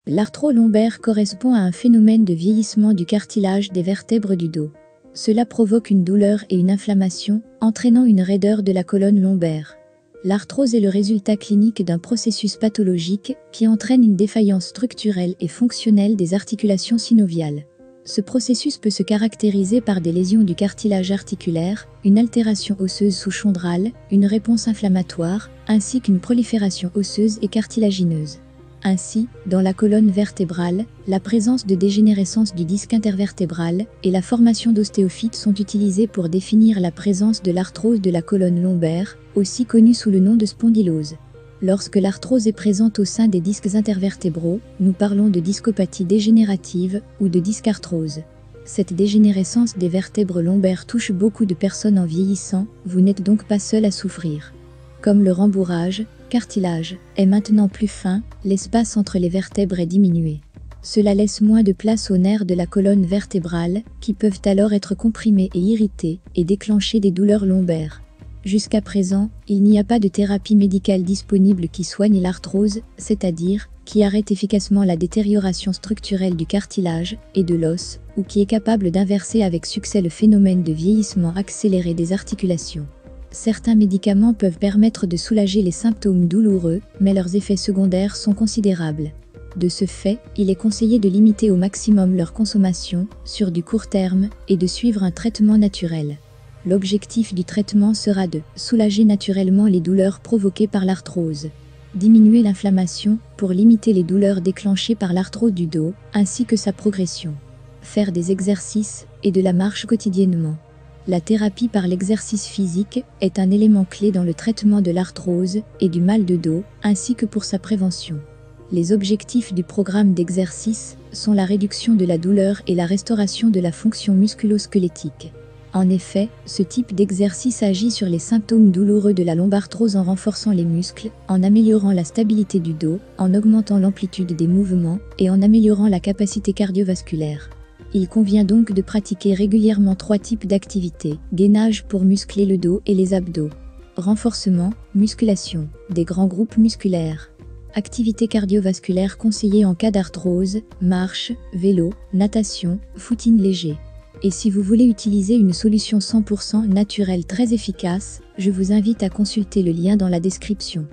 L'arthrose lombaire correspond à un phénomène de vieillissement du cartilage des vertèbres du dos. Cela provoque une douleur et une inflammation, entraînant une raideur de la colonne lombaire. L'arthrose est le résultat clinique d'un processus pathologique qui entraîne une défaillance structurelle et fonctionnelle des articulations synoviales. Ce processus peut se caractériser par des lésions du cartilage articulaire, une altération osseuse sous-chondrale, une réponse inflammatoire, ainsi qu'une prolifération osseuse et cartilagineuse. Ainsi, dans la colonne vertébrale, la présence de dégénérescence du disque intervertébral et la formation d'ostéophytes sont utilisées pour définir la présence de l'arthrose de la colonne lombaire, aussi connue sous le nom de spondylose. Lorsque l'arthrose est présente au sein des disques intervertébraux, nous parlons de discopathie dégénérative ou de discarthrose. Cette dégénérescence des vertèbres lombaires touche beaucoup de personnes en vieillissant, vous n'êtes donc pas seul à souffrir. Comme le rembourrage, cartilage, est maintenant plus fin, l'espace entre les vertèbres est diminué. Cela laisse moins de place aux nerfs de la colonne vertébrale, qui peuvent alors être comprimés et irrités, et déclencher des douleurs lombaires. Jusqu'à présent, il n'y a pas de thérapie médicale disponible qui soigne l'arthrose, c'est-à-dire, qui arrête efficacement la détérioration structurelle du cartilage et de l'os, ou qui est capable d'inverser avec succès le phénomène de vieillissement accéléré des articulations. Certains médicaments peuvent permettre de soulager les symptômes douloureux, mais leurs effets secondaires sont considérables. De ce fait, il est conseillé de limiter au maximum leur consommation, sur du court terme, et de suivre un traitement naturel. L'objectif du traitement sera de soulager naturellement les douleurs provoquées par l'arthrose, diminuer l'inflammation pour limiter les douleurs déclenchées par l'arthrose du dos, ainsi que sa progression, faire des exercices et de la marche quotidiennement. La thérapie par l'exercice physique est un élément clé dans le traitement de l'arthrose et du mal de dos, ainsi que pour sa prévention. Les objectifs du programme d'exercice sont la réduction de la douleur et la restauration de la fonction musculo-squelettique. En effet, ce type d'exercice agit sur les symptômes douloureux de la lombarthrose en renforçant les muscles, en améliorant la stabilité du dos, en augmentant l'amplitude des mouvements et en améliorant la capacité cardiovasculaire. Il convient donc de pratiquer régulièrement 3 types d'activités: gainage pour muscler le dos et les abdos, renforcement, musculation, des grands groupes musculaires, activité cardiovasculaire conseillée en cas d'arthrose, marche, vélo, natation, footing léger. Et si vous voulez utiliser une solution 100% naturelle très efficace, je vous invite à consulter le lien dans la description.